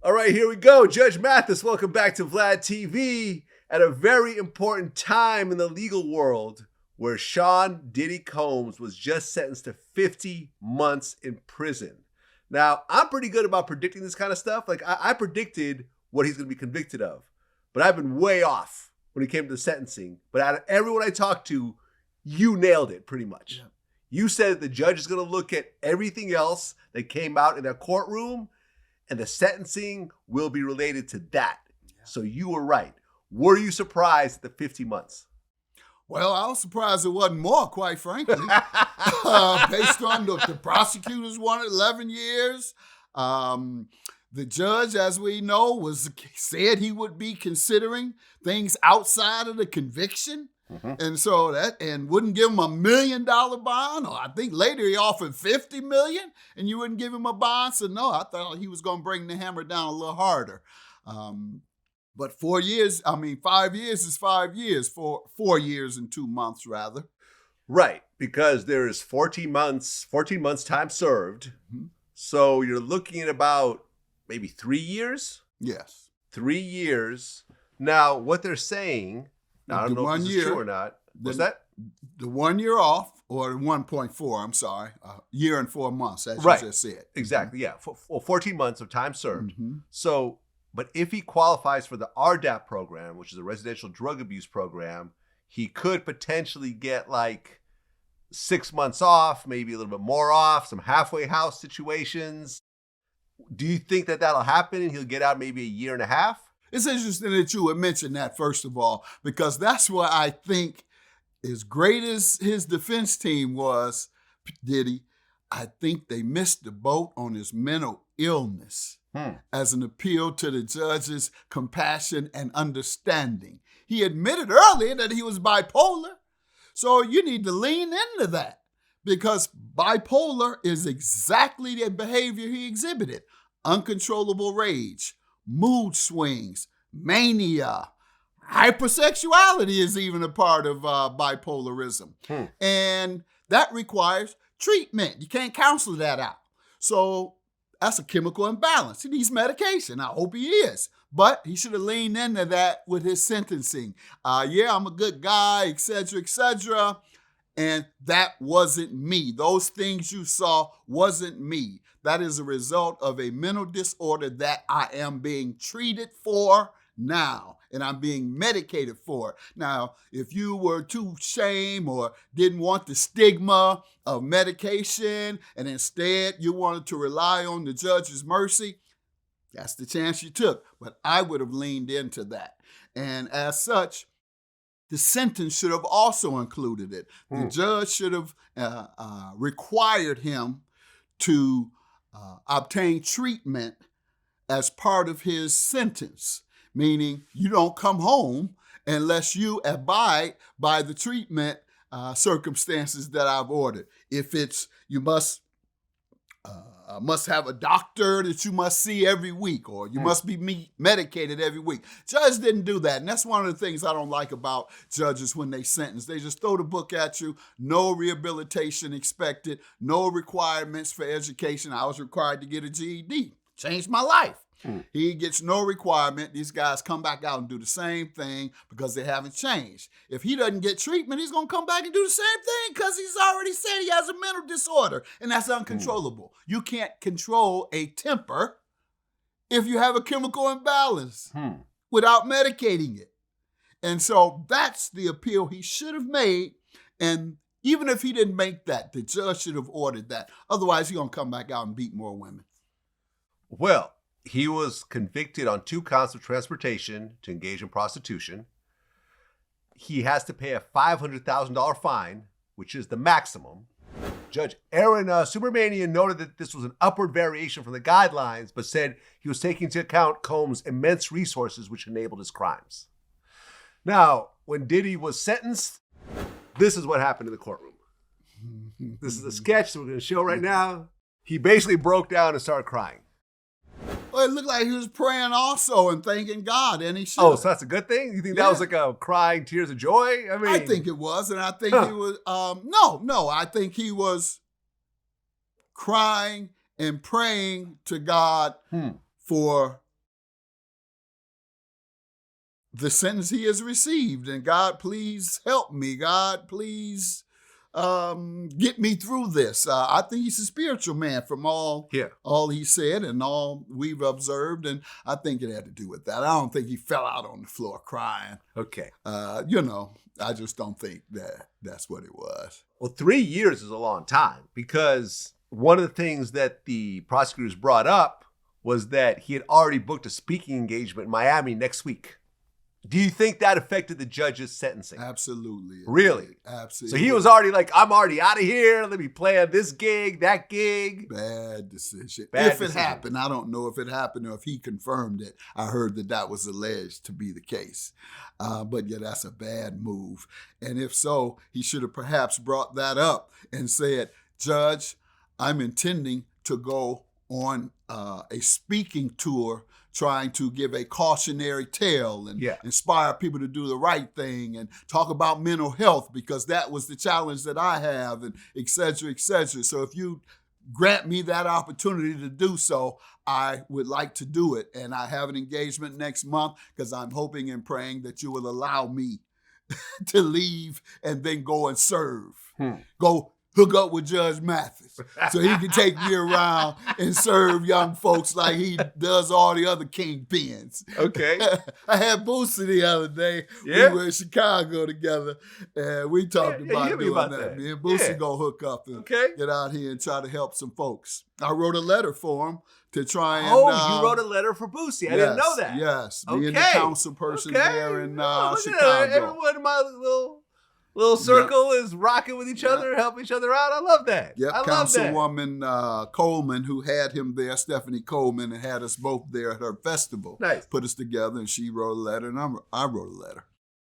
All right, here we go. Judge Mathis, welcome back to Vlad TV at a very important time in the legal world where Sean Diddy Combs was just sentenced to 50 months in prison. Now, I'm pretty good about predicting this kind of stuff. Like, I predicted what he's going to be convicted of, but I've been way off when it came to the sentencing. But out of everyone I talked to, you nailed it pretty much. Yeah. You said that the judge is going to look at everything else that came out in that courtroom, and the sentencing will be related to that. Yeah. So you were right. Were you surprised at the 50 months? Well, I was surprised it wasn't more, quite frankly. Based on the prosecutors wanted 11 years. The judge, as we know, said he would be considering things outside of the conviction. Mm-hmm. And so wouldn't give him $1 million bond, or I think later he offered $50 million, and you wouldn't give him a bond. So no, I thought he was going to bring the hammer down a little harder. But 5 years is 5 years, 4 years and 2 months rather. Right, because there is 14 months time served. Mm-hmm. So you're looking at about maybe 3 years? Yes. 3 years. Now, what they're saying, I don't know if this is true or not. What's that? The 1 year off, or 1.4, I'm sorry, year and 4 months, as right. You just said. Exactly, yeah. 14 months of time served. Mm-hmm. So, but if he qualifies for the RDAP program, which is a residential drug abuse program, he could potentially get like 6 months off, maybe a little bit more off, some halfway house situations. Do you think that that'll happen and he'll get out maybe a year and a half? It's interesting that you would mention that, first of all, because that's where I think, as great as his defense team was, Diddy, I think they missed the boat on his mental illness as an appeal to the judge's compassion and understanding. He admitted earlier that he was bipolar, so you need to lean into that, because bipolar is exactly the behavior he exhibited: uncontrollable rage, mood swings, mania. Hypersexuality is even a part of bipolarism. And that requires treatment. You can't counsel that out. So that's a chemical imbalance. He needs medication. I hope he is. But he should have leaned into that with his sentencing. I'm a good guy, et cetera, et cetera. And that wasn't me. Those things you saw wasn't me. That is a result of a mental disorder that I am being treated for now, and I'm being medicated for it. Now, if you were too ashamed or didn't want the stigma of medication, and instead you wanted to rely on the judge's mercy, that's the chance you took. But I would have leaned into that. And as such, the sentence should have also included it. The judge should have required him to obtain treatment as part of his sentence, meaning you don't come home unless you abide by the treatment circumstances that I've ordered. If it's you must have a doctor that you must see every week, or you must be medicated every week. Judge didn't do that, and that's one of the things I don't like about judges when they sentence. They just throw the book at you, no rehabilitation expected, no requirements for education. I was required to get a GED. Changed my life. He gets no requirement. These guys come back out and do the same thing because they haven't changed. If he doesn't get treatment, he's going to come back and do the same thing because he's already said he has a mental disorder, and that's uncontrollable. You can't control a temper if you have a chemical imbalance without medicating it. And so that's the appeal he should have made. And even if he didn't make that, the judge should have ordered that. Otherwise, he's going to come back out and beat more women. Well, he was convicted on 2 counts of transportation to engage in prostitution. He has to pay a $500,000 fine, which is the maximum. Judge Aaron Subramanian noted that this was an upward variation from the guidelines, but said he was taking into account Combs' immense resources, which enabled his crimes. Now, when Diddy was sentenced, this is what happened in the courtroom. This is a sketch that we're going to show right now. He basically broke down and started crying. Well, it looked like he was praying also and thanking God, and he should. Oh, so that's a good thing? You think that was like a crying tears of joy? I think it was, and I think he was, I think he was crying and praying to God for the sentence he has received. And God, please help me. God, please get me through this. I think he's a spiritual man from all he said and all we've observed. And I think it had to do with that. I don't think he fell out on the floor crying. Okay. I just don't think that's what it was. Well, 3 years is a long time, because one of the things that the prosecutors brought up was that he had already booked a speaking engagement in Miami next week. Do you think that affected the judge's sentencing? Absolutely. Really? Absolutely. So he was already like, I'm already out of here. Let me plan this gig, that gig. Bad decision. If it happened. I don't know if it happened or if he confirmed it. I heard that was alleged to be the case. But yeah, that's a bad move. And if so, he should have perhaps brought that up and said, Judge, I'm intending to go on a speaking tour, trying to give a cautionary tale and inspire people to do the right thing and talk about mental health, because that was the challenge that I have, and et cetera, et cetera. So if you grant me that opportunity to do so, I would like to do it. And I have an engagement next month, because I'm hoping and praying that you will allow me to leave and then go and serve. Go hook up with Judge Mathis so he can take me around and serve young folks like he does all the other kingpins. Okay. I had Boosie the other day. Yeah. We were in Chicago together, and we talked about doing that. Me and Boosie go hook up and get out here and try to help some folks. I wrote a letter for him to try and... you wrote a letter for Boosie. I didn't know that. Yes. Me and the council person there in Chicago. Everyone in my little circle is rocking with each other, helping each other out. I love that. Yep, Councilwoman Coleman, who had him there, Stephanie Coleman, and had us both there at her festival. Nice. Put us together, and she wrote a letter, and I wrote a letter.